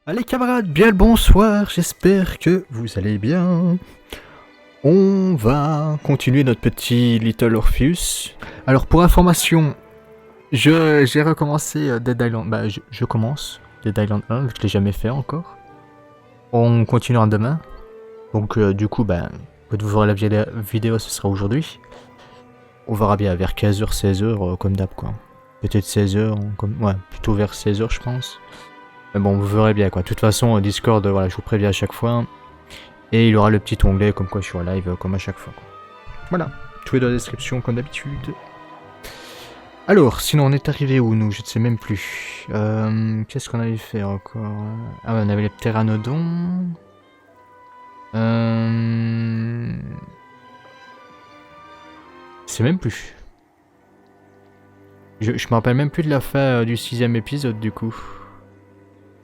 Allez camarades, bien le bonsoir, j'espère que vous allez bien. On va continuer notre petit Little Orpheus. Alors pour information, j'ai recommencé Dead Island, je commence Dead Island 1, je l'ai jamais fait encore. On continuera demain, donc du coup quand vous verrez la vidéo ce sera aujourd'hui. On verra bien vers 15h, 16h comme d'hab quoi. Peut-être 16h, ouais, plutôt vers 16h je pense. Mais bon, vous verrez bien quoi. De toute façon, Discord, voilà, je vous préviens à chaque fois. Et il y aura le petit onglet comme quoi je suis en live comme à chaque fois. Quoi. Voilà, tout est dans la description comme d'habitude. Alors, sinon on est arrivé où nous? Je ne sais même plus. Qu'est-ce qu'on avait fait encore? Ah ouais, on avait les pteranodons. Je sais même plus. Je me rappelle même plus de la fin du 6ème épisode du coup.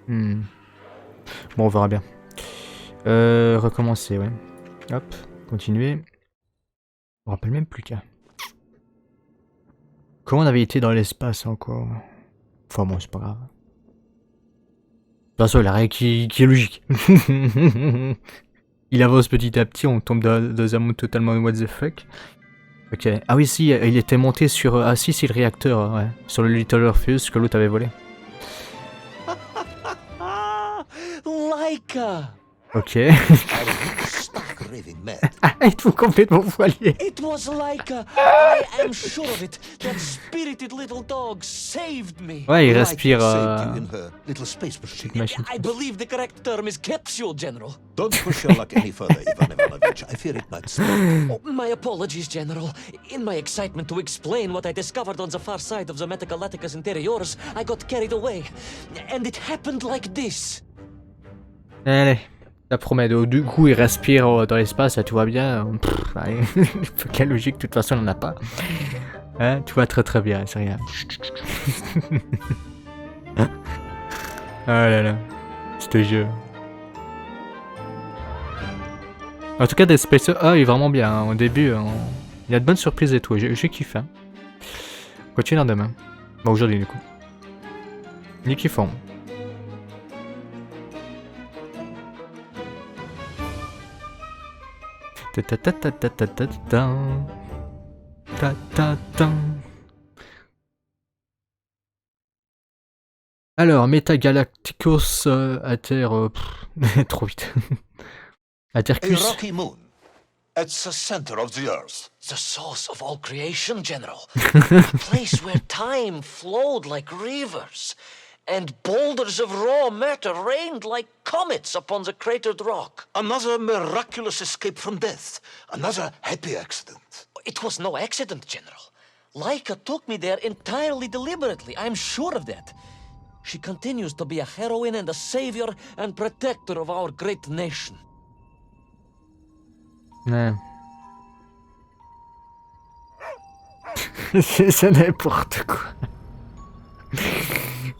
Bon, on verra bien. Recommencer, ouais. Hop, continuer. Je me rappelle même plus qu'à. Comment on avait été dans l'espace encore? Enfin bon, c'est pas grave. De toute façon, il a rien qui est logique. Il avance petit à petit, on tombe dans un monde totalement what the fuck. Ok. Ah oui, si, il était monté sur... Ah si, c'est le réacteur, ouais. Sur le Little Orpheus que l'autre avait volé. Laika! Ok. Raving mad. Êtes-vous complètement voilé? It was Laika. I am sure of it. That spirited little dog saved me. Ouais, il respire... Saved you in her little space machine. machine. I believe the correct term is capsule, General. Don't push your luck any further, Ivan Ivanovich. I fear it might stop. Oh, my apologies, General. In my excitement to explain what I discovered on the far side of the METAGALACTICUS INTERIORUS, I got carried away. And it happened like this. Allez, ça promet. Du coup, il respire dans l'espace, tout va bien. Quelle logique, de toute façon, on n'en a pas. Hein, tout va très très bien, c'est rien. Oh là là, ce jeu. En tout cas, Dead Space A est vraiment bien. Hein. Au début, il y a de bonnes surprises et tout. J'ai kiffé. Hein. Continue demain. Bon, aujourd'hui, du coup. Ni kiffant. Alors, METAGALACTICUS trop vite. A Atercus. rocky moon. It's the center of the earth. The source of all creation, General. A place where time flowed like rivers, and boulders of raw matter rained like comets upon the cratered rock. Another miraculous escape from death. Another happy accident. It was no accident, General. Laika took me there entirely deliberately, I'm sure of that. She continues to be a heroine and a savior and protector of our great nation. Ouais. C'est n'importe quoi.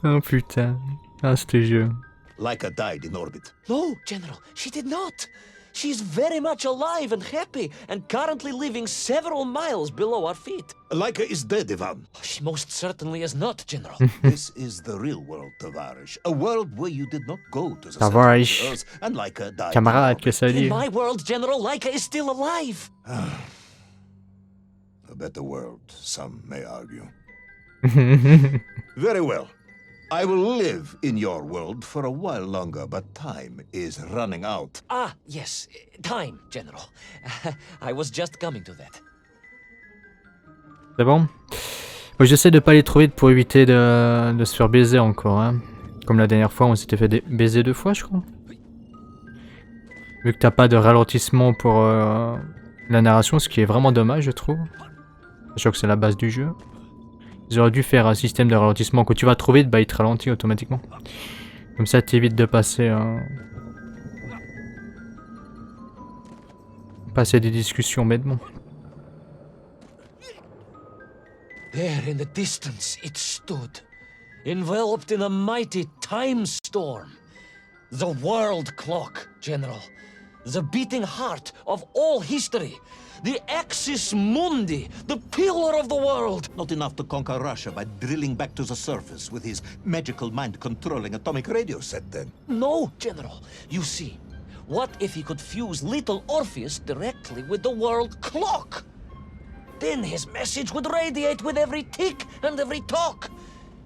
Oh putain. Ah, ce jeu. Laika died in orbit. No, General, she did not. She's very much alive and happy, and currently living several miles below our feet. Laika is dead, Ivan. She most certainly is not, General. This is the real world, Tavarish. A world where you did not go to the center of Tavarish. the earth, and Laika died. Camarade, que ça In dit? my world, General, Laika is still alive. A better world, some may argue. Very well. I will live in your world for a while longer, but time is running out. Ah, yes, time, General. I was just coming to that. C'est bon? Bon, j'essaie de pas aller trop vite pour éviter de se faire baiser encore. Hein. Comme la dernière fois, on s'était fait baiser 2 fois, je crois. Vu que t'as pas de ralentissement pour la narration, ce qui est vraiment dommage, je trouve. Sachant que c'est la base du jeu. Ils auraient dû faire un système de ralentissement. Quand tu vas trop vite, il te ralentit automatiquement. Comme ça, t'évites de passer des discussions bêtement. There in the distance it stood, enveloped in a mighty time storm. The world clock, General. The beating heart of all history. The axis mundi, the pillar of the world. Not enough to conquer Russia by drilling back to the surface with his magical mind-controlling atomic radio set, then? No, General. You see, what if he could fuse Little Orpheus directly with the world clock? Then his message would radiate with every tick and every tock.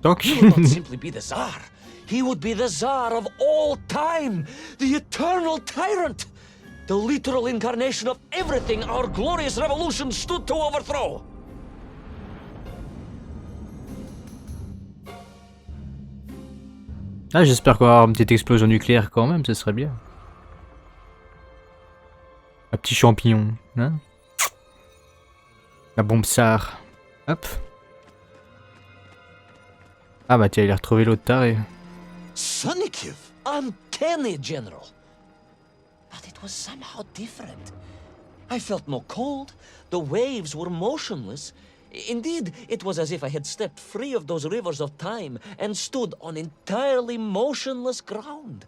Donc, He would not simply be the Tsar. He would be the Tsar of all time, the eternal tyrant, the literal incarnation of everything our glorious revolution stood to overthrow. ah, j'espère qu'on va avoir une petite explosion nucléaire quand même, ce serait bien. Un petit champignon, hein? La bombe SAR. Hop. Ah bah tiens, il a retrouvé l'autre taré. Sunnykiv! Uncanny, General. But it was somehow different. I felt no cold. The waves were motionless. Indeed, it was as if I had stepped free of those rivers of time and stood on entirely motionless ground.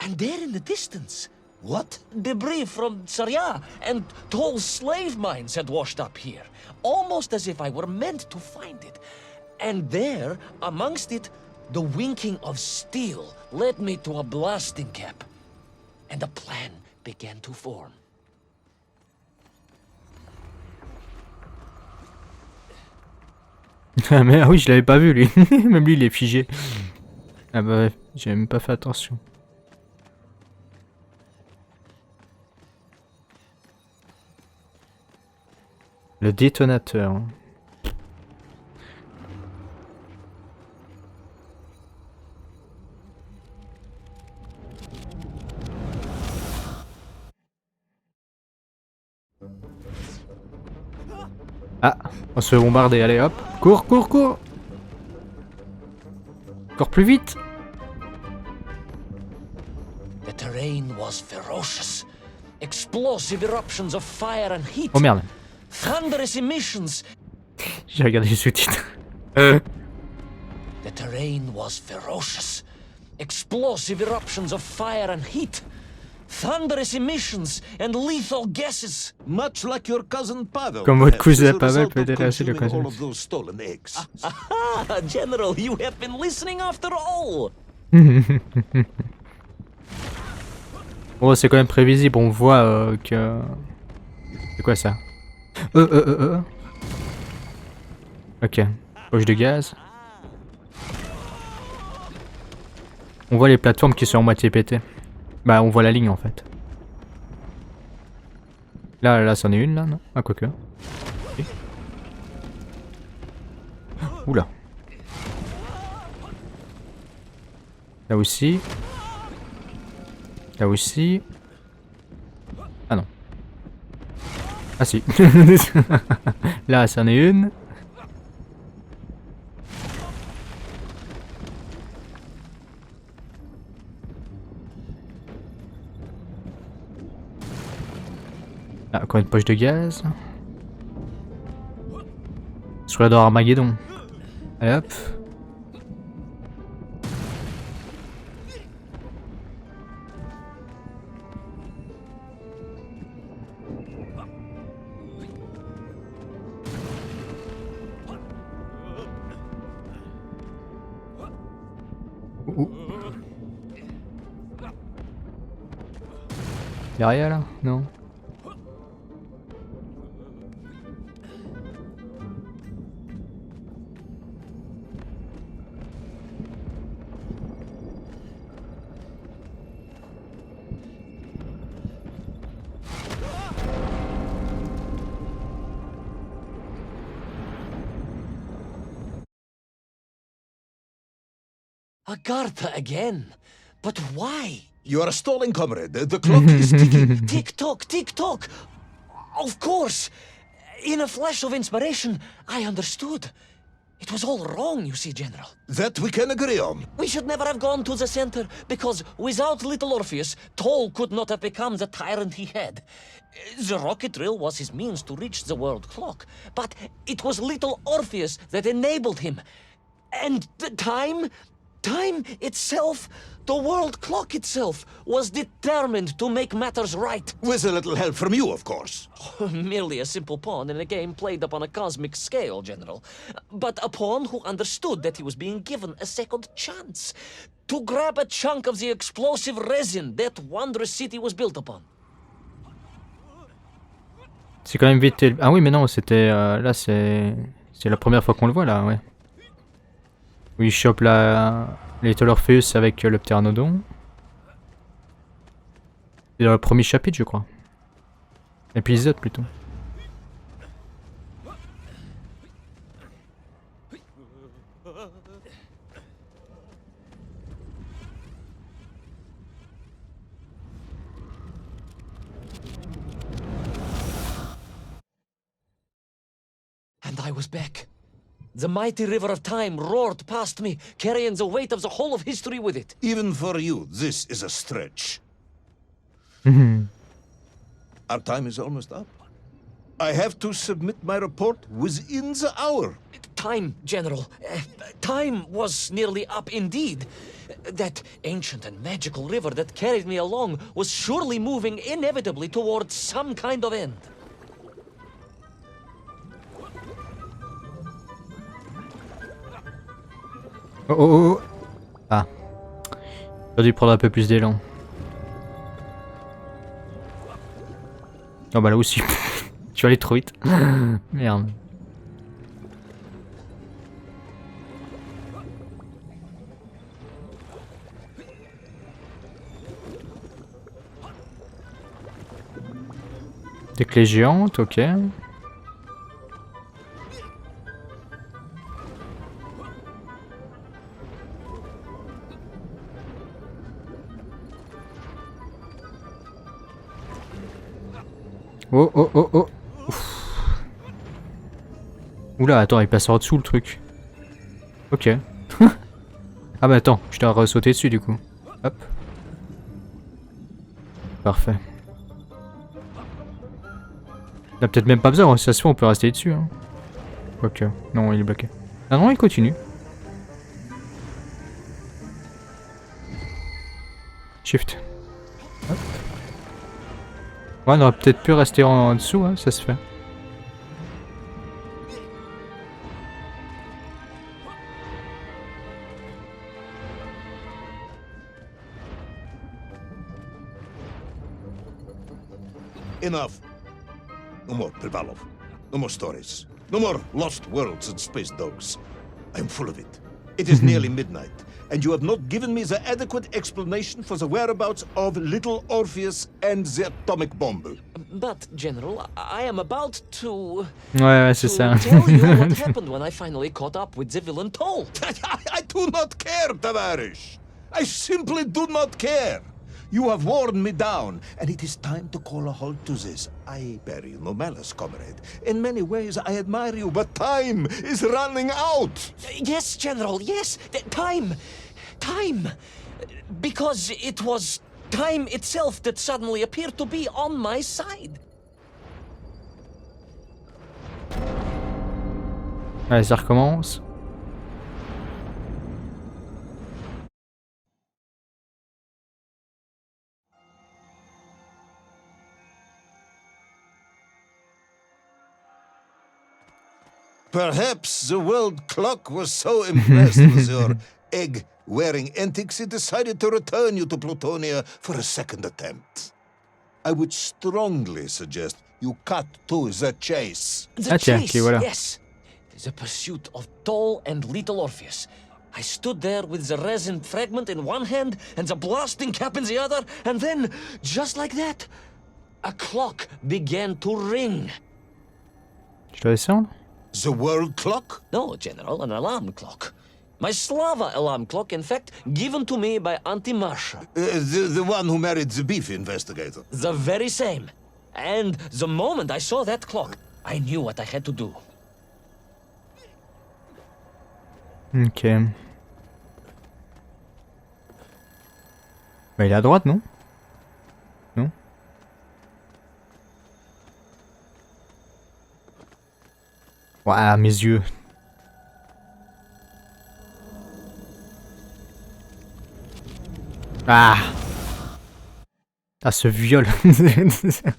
And there in the distance, What? debris from Syria and tall slave mines had washed up here, almost as if I were meant to find it. And there, amongst it, the winking of steel led me to a blasting cap. And a plan began to form. Ah mais ah oui, je l'avais pas vu lui. Même lui il est figé. Ah bah ouais, j'ai même pas fait attention. Le détonateur. Ah, on se fait bombarder, allez hop. Cours, cours, cours. Encore plus vite. The terrain was ferocious. Explosive eruptions of fire and heat. Oh merde, Thunderous emissions. j'ai regardé les sous-titres. The terrain was ferocious. Explosive eruptions of fire and heat. Thunderous emissions and lethal gases. Much like your cousin Pavel. Comme votre perhaps, cousin as a Pavel result peut of être assez le consuming cousin. all of those stolen eggs. Ah, General, you have been listening after all. Bon, c'est quand même prévisible, on voit que... C'est quoi ça? Ok, poche de gaz. On voit les plateformes qui sont en moitié pétées. Bah, on voit la ligne en fait. Là, c'en est une là, non? Ah, quoique. Okay. Oula. Là aussi. Là aussi. Ah non. Ah si. Là, c'en est une. Ah, encore une poche de gaz. Je serais dans Armageddon. Allez hop. Y'a rien là? Non. Agartha again. But why? You are stalling, comrade. The clock is ticking. Tick-tock, tick-tock. Of course. In a flash of inspiration, I understood. It was all wrong, you see, General. That we can agree on. We should never have gone to the center, because without Little Orpheus, Toll could not have become the tyrant he had. The rocket drill was his means to reach the world clock, but it was Little Orpheus that enabled him. And the time? Time itself, the world clock itself, was determined to make matters right. With a little help from you, of course. Merely a simple pawn in a game played upon a cosmic scale, General. But a pawn who understood that he was being given a second chance to grab a chunk of the explosive resin that wondrous city was built upon. C'est quand même vite... Ah oui, mais non, c'était... là, c'est la première fois qu'on le voit, là, ouais. Où il chope la... Little Orpheus avec le pteranodon. C'est dans le premier chapitre, je crois. Épisode, plutôt. And I was back. The mighty river of time roared past me, carrying the weight of the whole of history with it. Even for you, this is a stretch. Our time is almost up. I have to submit my report within the hour. Time, General. Time was nearly up indeed. That ancient and magical river that carried me along was surely moving inevitably towards some kind of end. Oh oh oh. Ah. J'aurais dû prendre un peu plus d'élan. Oh bah là aussi. Je suis allé trop vite. Merde. Des clés géantes, ok. Oh oh oh oh. Ouf. Oula, attends, il passe en dessous le truc. Ok. Ah bah attends, je dois ressauter dessus du coup. Hop. Parfait. Il a peut-être même pas besoin, si ça se fait on peut rester dessus. Hein. Ok, non il est bloqué. Ah non il continue. Shift. Hop. Ouais, on aurait peut-être pu rester en dessous, hein, ça se fait. Enough. No more Privalov. No more stories. No more lost worlds and space dogs. I'm full of it. It is nearly midnight, and you have not given me the adequate explanation for the whereabouts of Little Orpheus and the atomic bomb. But, General, I am about to... Ouais, c'est ça. tell you what happened when I finally caught up with the villain Toll. I do not care, Tavarish. I simply do not care. You have worn me down, and it is time to call a halt to this. I bear you no malice, comrade. In many ways, I admire you, but time is running out. Yes, General, yes. Time. Time. Because it was time itself that suddenly appeared to be on my side. Allez, ça recommence. Perhaps the world clock was so impressed with your egg-wearing antics it decided to return you to Plutonia for a second attempt. I would strongly suggest you cut to the chase. The tiens, chase, ok, voilà. yes. The pursuit of Toll and Little Orpheus. I stood there with the resin fragment in one hand and the blasting cap in the other, and then, just like that, a clock began to ring. Je dois descendre? The world clock? No, General, an alarm clock. My Slava alarm clock, in fact, given to me by Auntie Marsha. The one who married the beef investigator. The very same. And the moment I saw that clock, I knew what I had to do. Ok. Bah il est à droite, non? Non? Ouah, mes yeux. Ah. Ah, ce viol.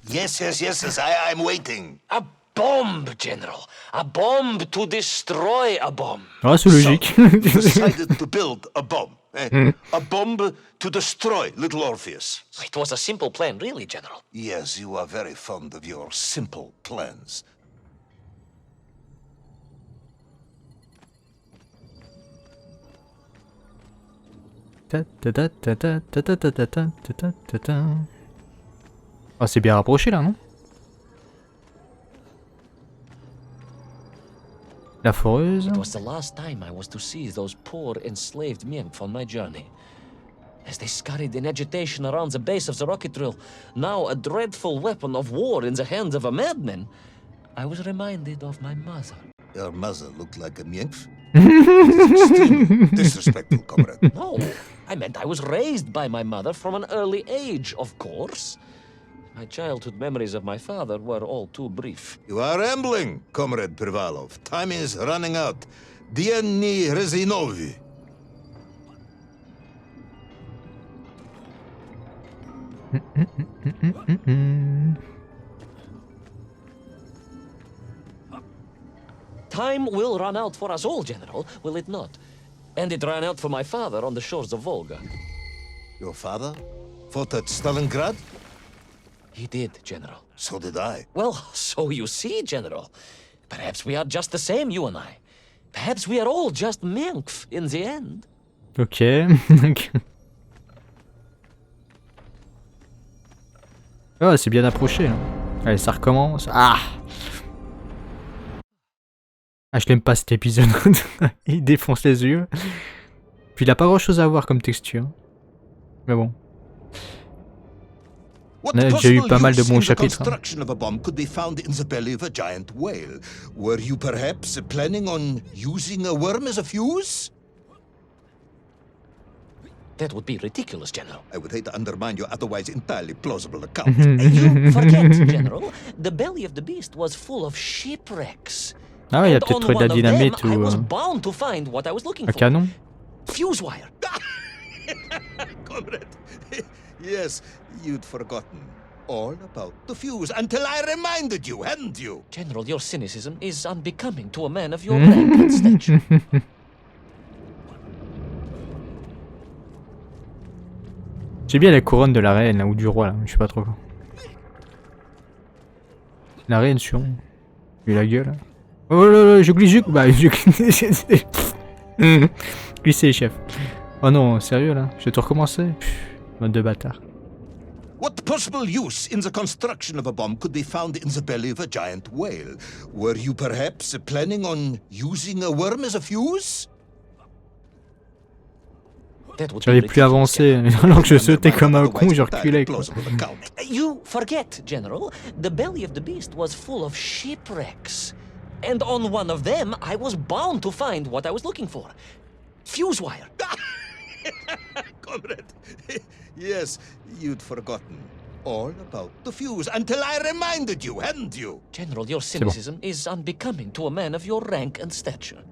Yes, I'm waiting. A bomb, General. A bomb to destroy a bomb. Ah, c'est logique. You decided to build a bomb. A bomb to destroy Little Orpheus. It was a simple plan, really, General. Yes, you are very fond of your simple plans. Oh, c'est bien rapproché là, non? La foreuse. It was the last time I was to see those poor enslaved Mienk on my journey. As they scurried in agitation around the base of the rocket drill, now a dreadful weapon of war in the hands of a madman, I was reminded of my mother. Your mother looked like a nymph? Extremely disrespectful, comrade. No, I meant I was raised by my mother from an early age, of course. My childhood memories of my father were all too brief. You are rambling, Comrade Privalov. Time is running out. Dieni Rezinovi. Time will run out for us all, General, will it not? And it ran out for my father on the shores of Volga. Your father fought at Stalingrad? He did, General. So did I. Well, so you see, General. Perhaps we are just the same, you and I. Perhaps we are all just Menkf in the end. Ok. Oh, c'est bien approché. Hein. Allez, ça recommence. Ah! Ah, je l'aime pas cet épisode. Il défonce les yeux. Puis il a pas grand chose à voir comme texture. Mais bon. On a déjà eu pas mal de bons chapitres. Hein. Construction of a bomb could be found in the belly of a giant whale. Were you perhaps planning on using a worm as a fuse? That would be ridiculous, General. I would hate to undermine your otherwise entirely plausible account. You forget, General. The belly of the beast was full of shipwrecks. Ah ouais, il y a peut-être de la dynamite ou un canon. Fuse wire. Comrade, yes, you'd forgotten all about the fuse until I reminded you, hadn't you? General, your cynicism is unbecoming to a man of your rank and stature. J'ai bien la couronne de la reine là, ou du roi là, je sais pas trop. La reine sur. Et la gueule. Oh là là, je glisse, bah je glisse. Glissez, chef. Oh non, sérieux là, je vais tout recommencer. Mode de bâtard. What possible use in the construction of a bomb could be found in the belly of a giant whale? Were you perhaps planning on using a worm as a fuse? J'avais plus avancé, alors que je sautais comme un con, je reculais. Quoi. You forget, General. The belly of the beast was full of shipwrecks. And on one of them, I was bound to find what I was looking for. Fuse wire. Comrade, yes, you'd forgotten all about the fuse until I reminded you, hadn't you? General, your cynicism is unbecoming to a man of your rank and stature.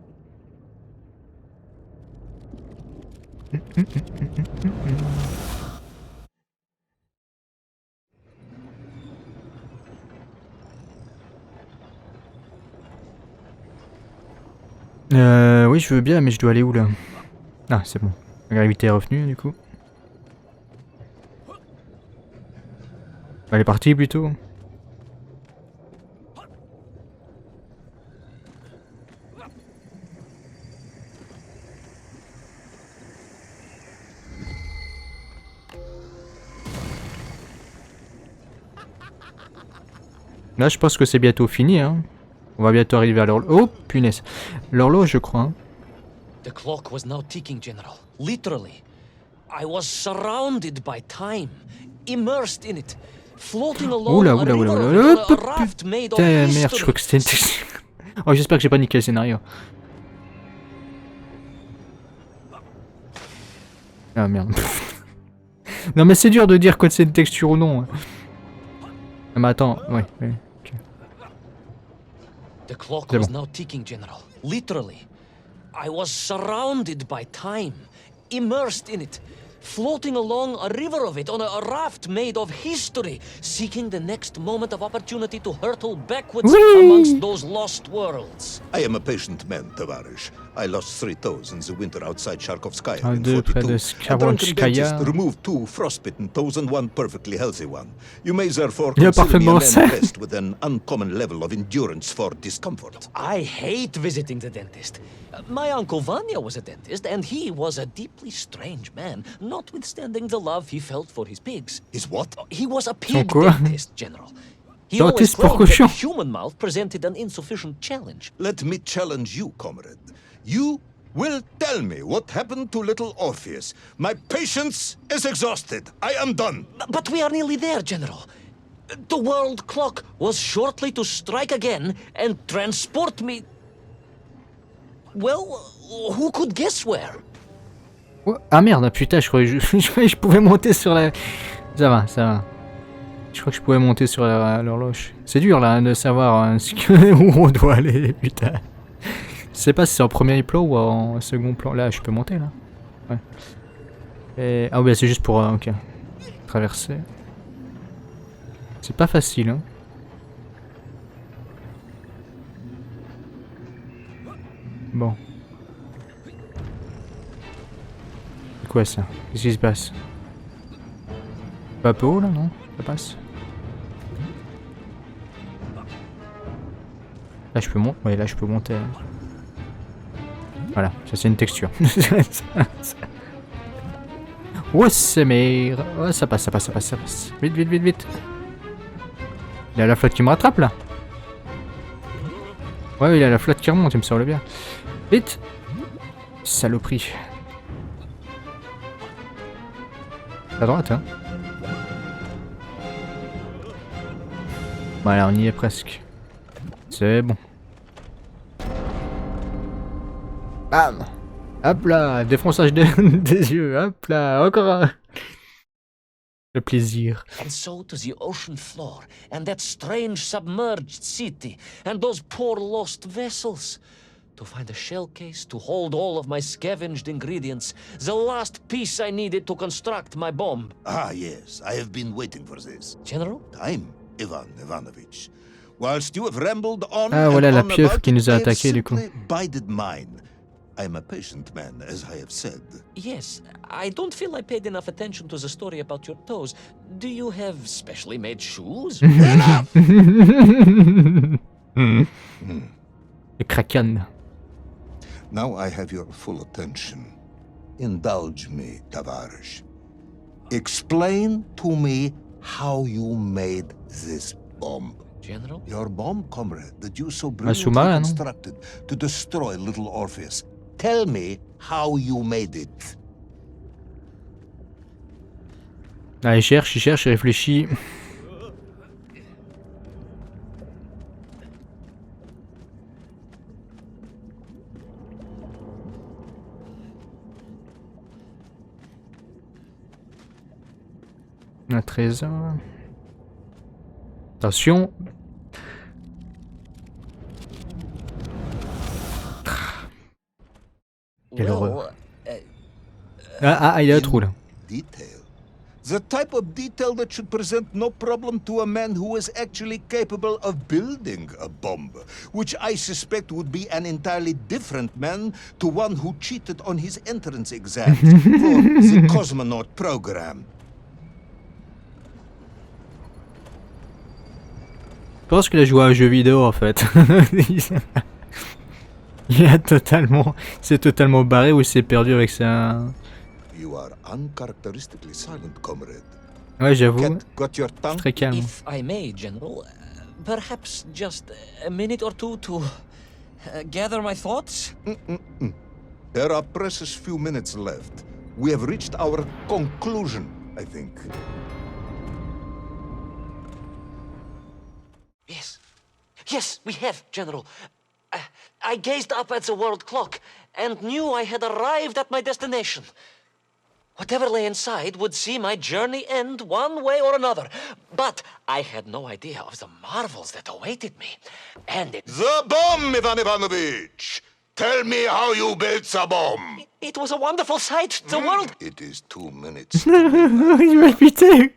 Oui, je veux bien, mais je dois aller où là? Ah, c'est bon. La gravité est revenue du coup. Elle est partie plutôt. Là, je pense que c'est bientôt fini, hein. On va bientôt arriver à l'horloge. Oh, punaise. L'horloge, je crois. Hein. The clock was now ticking, General. Literally. I was surrounded by time, immersed in it, floating along Oula, a oula, oula, river oula, on a raft made of putain, merde, je history. crois que c'était une texture. Oh, j'espère que j'ai pas niqué le scénario. Ah merde. Non mais c'est dur de dire quand c'est une texture ou non. Ah, mais attends, ouais. Okay. The clock was now ticking, General. Literally. I was surrounded by time, immersed in it, floating along a river of it on a raft made of history, seeking the next moment of opportunity to hurtle backwards amongst those lost worlds. I am a patient man, Tavarish. I lost 3 toes in the winter outside Sharkovskaya Un in d'eux près 42. de A drunken Skarwanskaya. dentist removed 2 frostbitten toes and 1 perfectly healthy one. You may therefore Il a consider me a parfaitement man ça. blessed with an uncommon level of endurance for discomfort. I hate visiting the dentist. My uncle Vanya was a dentist, and he was a deeply strange man, notwithstanding the love he felt for his pigs. Is what? He was a pig quoi? dentist, General. He Dentiste always pour claimed that the cochon. human mouth presented an insufficient challenge. Let me challenge you, comrade. You will tell me what happened to Little Orpheus. My patience is exhausted. I am done. But we are nearly there, General. The world clock was shortly to strike again and transport me... Well, who could guess where? Oh, ah merde, putain, je croyais je croyais que je pouvais monter sur la... Ça va, ça va. Je crois que je pouvais monter sur l'horloge. C'est dur là de savoir où on doit aller, putain. Je sais pas si c'est en premier plan ou en second plan. Là, je peux monter là. Ouais. Et... Ah ouais, c'est juste pour... ok. Traverser. C'est pas facile, hein. Bon. C'est quoi ça? Qu'est-ce qui se passe? Pas un peu haut là, non? Ça passe? Là je peux monter. Ouais, là je peux monter. Voilà, ça c'est une texture. Ouais, c'est mais. Ouais, ça passe, ça passe, ça passe, ça passe. Vite, vite, vite, vite. Il y a la flotte qui me rattrape là. Ouais, il y a la flotte qui remonte, il me semble bien. Vite. Saloperie. À droite, hein. Voilà, on y est presque. C'est bon. Bam. Hop là, défonçage des yeux. Hop là, encore un. Le plaisir. And so to the ocean floor, and that strange submerged city, and those poor lost vessels. To find a shell case to hold all of my scavenged ingredients, the last piece I needed to construct my bomb. Ah, yes, I have been waiting for this. General? Time, Ivan Ivanovich. Whilst you have rambled on Ah, voilà and la on pieuvre about qui nous a it, I have attaqué du coup. simply bided mine. I am a patient man, as I have said. Yes, I don't feel I paid enough attention to the story about your toes. Do you have specially made shoes? Enough! Le kraken. Now I have your full attention. Indulge me, Tavarish. Explain to me how you made this bomb. General? Your bomb, comrade, that you so Un brilliantly sous-marin, non? constructed to destroy Little Orpheus. Tell me how you made it. Ah, il cherche, il réfléchit. Un trésor. Attention. Quelle horreur. Ah, il y a un trou là. Detail. The type of detail that should present no problem to a man who is actually capable of building a bomb, which I suspect would be an entirely different man to one who cheated on his entrance exams for the cosmonaut program. Je pense qu'il a joué à un jeu vidéo en fait. Il a totalement... C'est totalement barré ou il s'est perdu avec sa... You are uncharacteristically silent, comrade. Ouais, j'avoue. Cat got your tongue? Très calme. If I may, General, perhaps just a minute or two to gather my thoughts? There are precious few minutes left. We have reached our conclusion, I think. Yes. Yes, we have, General. I gazed up at the world clock and knew I had arrived at my destination. Whatever lay inside would see my journey end one way or another. But I had no idea of the marvels that awaited me. And it... The bomb, Ivan Ivanovich! Tell me how you built the bomb. It was a wonderful sight. The world... It is 2 minutes. Il va le buter.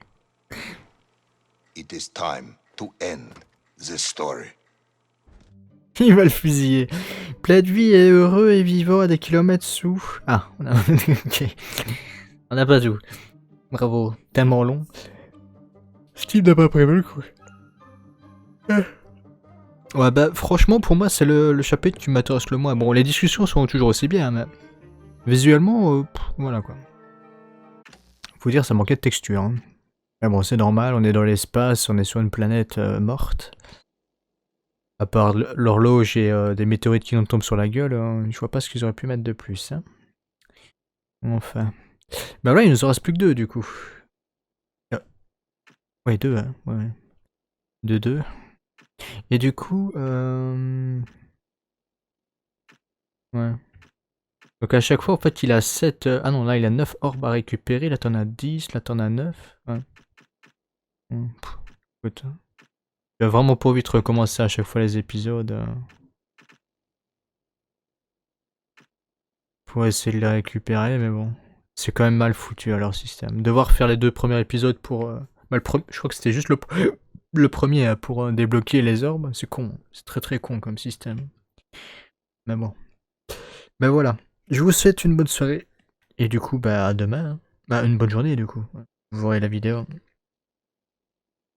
It is time to end this story. Il va le fusiller. Plein de vie et heureux et vivant à des kilomètres sous. Ah, on a... ok. On n'a pas tout. Bravo. Tellement long. Ce type n'a pas prévu le coup. Ouais, bah, franchement, pour moi, c'est le chapitre qui m'intéresse le moins. Bon, les discussions sont toujours aussi bien, mais... Visuellement, voilà, quoi. Faut dire, ça manquait de texture, hein. Mais bon, c'est normal, on est dans l'espace, on est sur une planète morte. À part l'horloge et des météorites qui nous tombent sur la gueule, je vois pas ce qu'ils auraient pu mettre de plus, hein. Enfin. Bah là, il nous en reste plus que 2, du coup. Ouais, 2, hein, ouais. 2. Et du coup, ouais. Donc à chaque fois, en fait, il a 7... Ah non, là, il a 9 orbes à récupérer. Là, t'en as 10. Là, t'en as 9. Ouais. Écoute. Il va vraiment pas vite recommencer à chaque fois les épisodes. Pour essayer de les récupérer, mais bon. C'est quand même mal foutu à leur système. Devoir faire les 2 premiers épisodes pour... Bah, je crois que c'était juste le premier pour débloquer les orbes. C'est con. C'est très très con comme système. Mais bon. Ben voilà. Je vous souhaite une bonne soirée. Et du coup, bah à demain. Hein. Bah une bonne journée du coup. Vous verrez la vidéo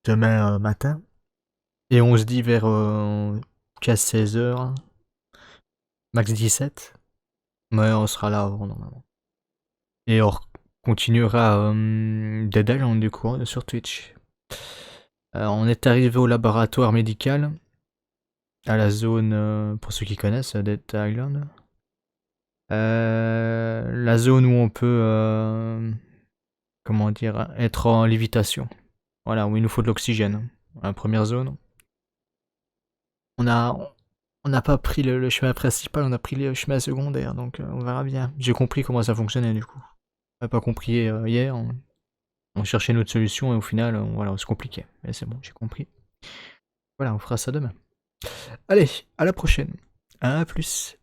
demain matin. Et on se dit vers 16h. Max 17. Ouais, on sera là avant normalement. Et on continuera Dead Island du coup sur Twitch. On est arrivé au laboratoire médical. À la zone, pour ceux qui connaissent, Dead Island. La zone où on peut, comment dire, être en lévitation. Voilà, où il nous faut de l'oxygène. La première zone. On n'a pas pris le chemin principal, on a pris le chemin secondaire, donc on verra bien. J'ai compris comment ça fonctionnait du coup. On n'a pas compris hier, on cherchait une autre solution et au final, voilà, on se compliquait. Mais c'est bon, j'ai compris. Voilà, on fera ça demain. Allez, à la prochaine. À plus.